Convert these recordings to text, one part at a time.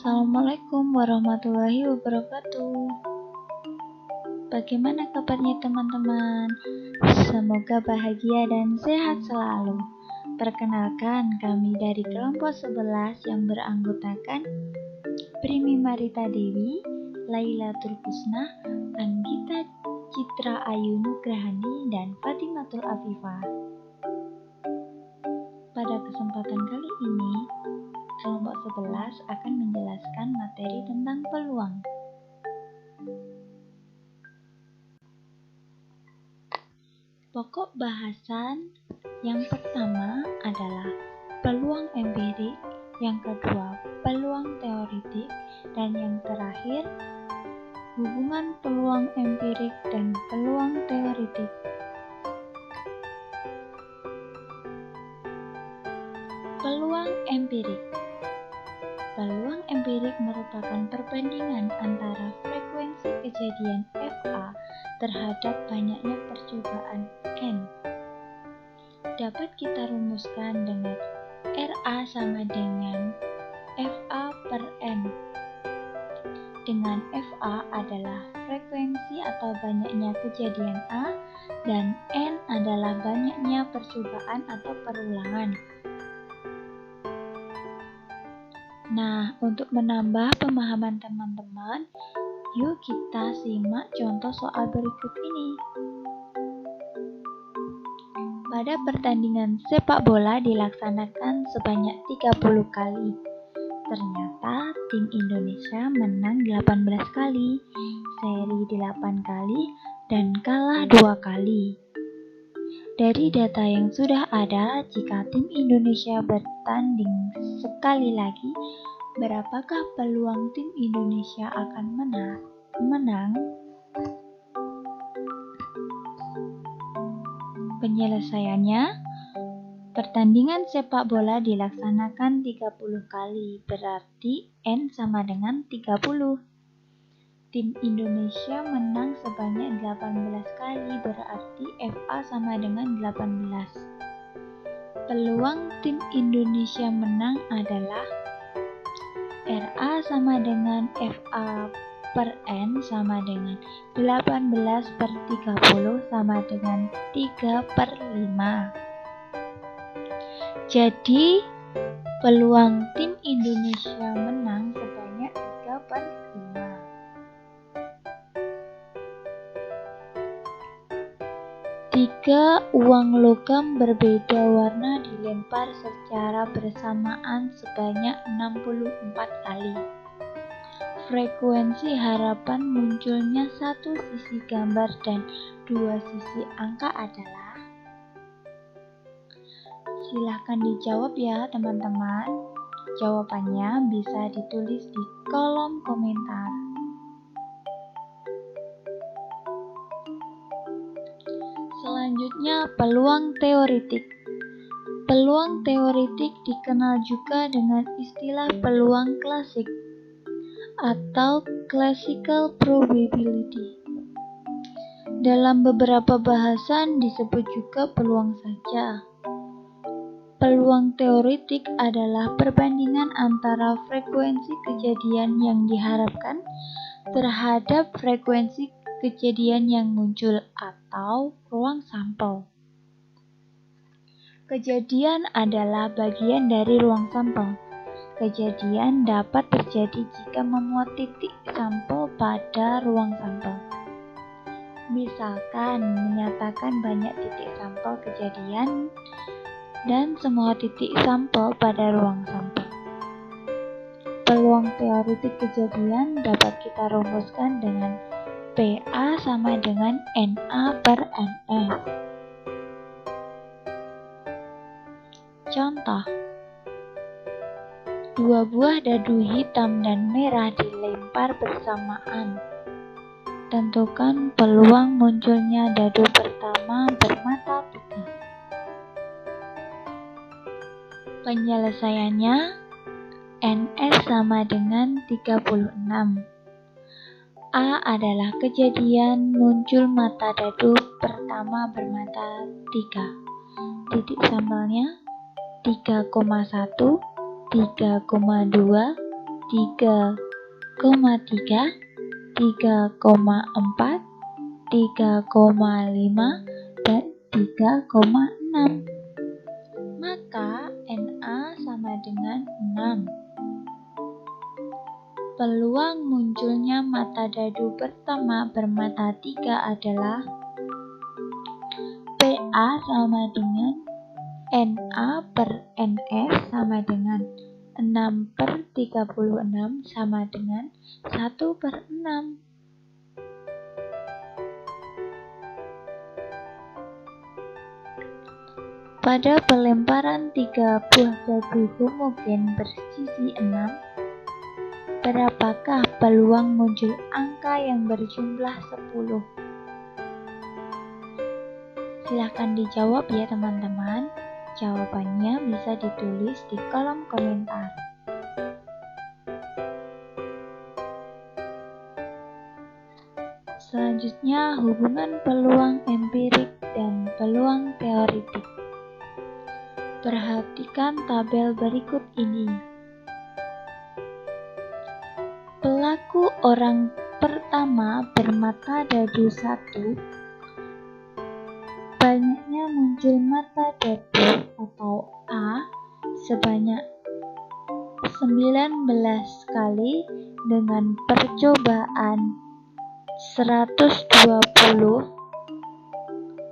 Assalamualaikum warahmatullahi wabarakatuh. Bagaimana kabarnya teman-teman? Semoga bahagia dan sehat selalu. Perkenalkan, kami dari kelompok 11 yang beranggotakan Primi Marita Dewi, Lailatul Husna, Anggita Citra Ayu Nugrahani, dan Fatimatul Afifah. Pada kesempatan kali ini, kelompok 11 akan menjelaskan materi tentang peluang. Pokok bahasan yang pertama adalah peluang empirik, yang kedua peluang teoritik, dan yang terakhir hubungan peluang empirik dan peluang teoritik. Peluang empirik. Peluang empirik merupakan perbandingan antara frekuensi kejadian FA terhadap banyaknya percobaan N. Dapat kita rumuskan dengan RA sama dengan FA per N. Dengan FA adalah frekuensi atau banyaknya kejadian A dan N adalah banyaknya percobaan atau perulangan. Nah, untuk menambah pemahaman teman-teman, yuk kita simak contoh soal berikut ini. Pada pertandingan sepak bola dilaksanakan sebanyak 30 kali. Ternyata tim Indonesia menang 18 kali, seri 8 kali, dan kalah 2 kali. Dari data yang sudah ada, jika tim Indonesia bertanding sekali lagi, berapakah peluang tim Indonesia akan menang? Penyelesaiannya, pertandingan sepak bola dilaksanakan 30 kali, berarti N sama dengan 30. Tim Indonesia menang sebanyak 18 kali, berarti FA sama dengan 18. Peluang tim Indonesia menang adalah RA sama dengan FA per N sama dengan 18 per 30 sama dengan 3 per 5. Jadi, peluang tim Indonesia menang sebanyak 3 per 5. Tiga uang logam berbeda warna dilempar secara bersamaan sebanyak 64 kali. Frekuensi harapan munculnya satu sisi gambar dan dua sisi angka adalah? Silahkan dijawab ya teman-teman. Jawabannya bisa ditulis di kolom komentar. Selanjutnya, peluang teoritik. Peluang teoritik dikenal juga dengan istilah peluang klasik atau classical probability. Dalam beberapa bahasan disebut juga peluang saja. Peluang teoritik adalah perbandingan antara frekuensi kejadian yang diharapkan terhadap frekuensi kejadian yang muncul atau ruang sampel. Kejadian adalah bagian dari ruang sampel. Kejadian dapat terjadi jika memuat titik sampel pada ruang sampel. Misalkan menyatakan banyak titik sampel kejadian dan semua titik sampel pada ruang sampel. Peluang teoritik kejadian dapat kita rumuskan dengan PA sama dengan NA per NS. Contoh, dua buah dadu hitam dan merah dilempar bersamaan. Tentukan peluang munculnya dadu pertama bermata 3. Penyelesaiannya, NS sama dengan 36. A adalah kejadian muncul mata dadu pertama bermata 3. Titik sampelnya 3,1, 3,2, 3,3, 3,4, 3,5, dan 3,6. Maka Na sama dengan 6. Peluang munculnya mata dadu pertama bermata 3 adalah PA sama dengan Na per Ns sama dengan 6/36 sama dengan 1/6. Pada pelemparan 3 buah dadu homogen bersisi 6, berapakah peluang muncul angka yang berjumlah 10? Silahkan dijawab ya teman-teman. Jawabannya bisa ditulis di kolom komentar. Selanjutnya, hubungan peluang empirik dan peluang teoritik. Perhatikan tabel berikut ini. Pelaku orang pertama bermata dadu 1, banyaknya muncul mata dadu atau A sebanyak 19 kali dengan percobaan 120,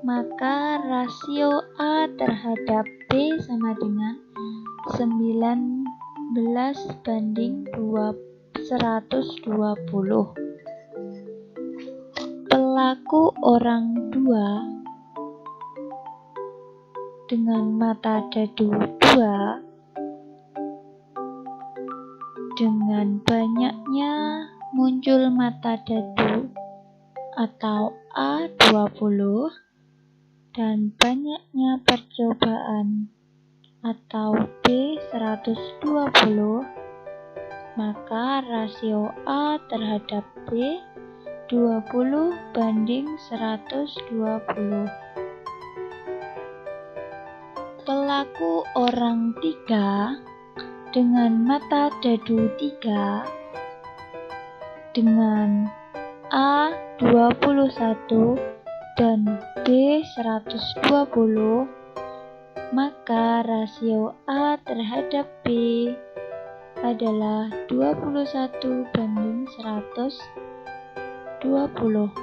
maka rasio A terhadap B sama dengan 19/120. Pelaku orang 2 dengan mata dadu 2 dengan banyaknya muncul mata dadu atau A20 dan banyaknya percobaan atau B120, maka rasio A terhadap B 20/120. Pelaku orang 3 dengan mata dadu 3 dengan A21 dan B120, maka rasio A terhadap B adalah 21/120.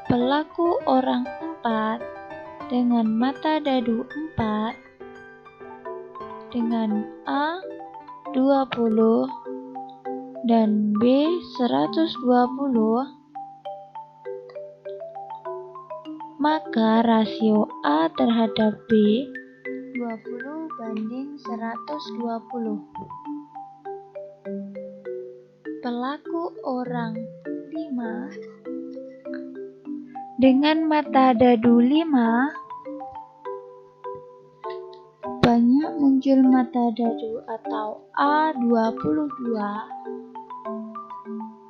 Pelaku orang 4 dengan mata dadu 4 dengan A20 dan B120, maka rasio A terhadap B 20/120. Pelaku orang 5 dengan mata dadu 5, banyak muncul mata dadu atau A22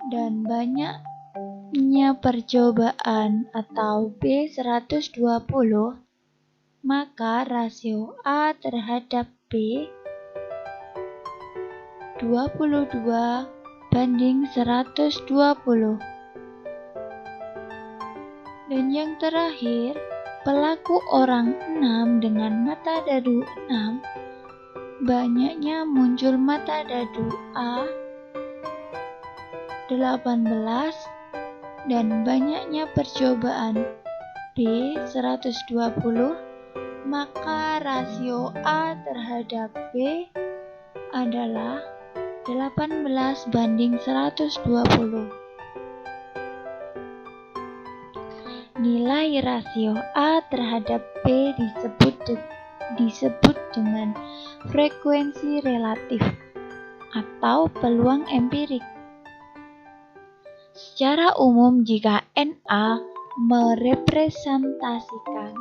dan banyaknya percobaan atau B120, maka rasio A terhadap B 22/120. Dan yang terakhir, pelaku orang 6 dengan mata dadu 6, banyaknya muncul mata dadu A 18 dan banyaknya percobaan B 120, maka rasio A terhadap B adalah 18/120. Nilai rasio A terhadap B disebut dengan frekuensi relatif atau peluang empirik. Secara umum, jika Na merepresentasikan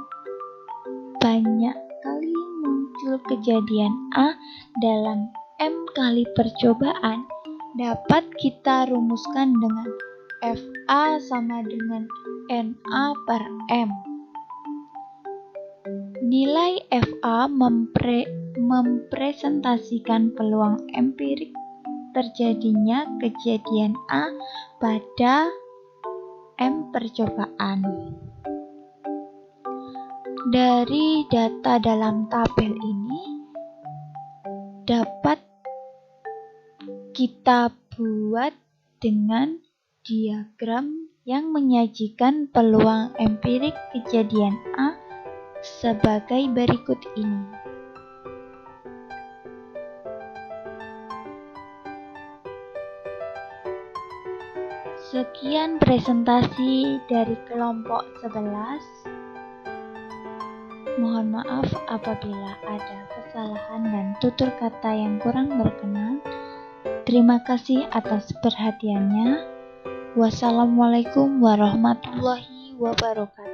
banyak kali muncul kejadian A dalam M kali percobaan, dapat kita rumuskan dengan FA sama dengan Na per M. Nilai FA mempresentasikan peluang empirik terjadinya kejadian A pada M percobaan. Dari data dalam tabel ini dapat kita buat dengan diagram yang menyajikan peluang empirik kejadian A sebagai berikut ini. Sekian presentasi dari kelompok 11. Mohon maaf apabila ada kesalahan dan tutur kata yang kurang berkenan. Terima kasih atas perhatiannya. Wassalamualaikum warahmatullahi wabarakatuh.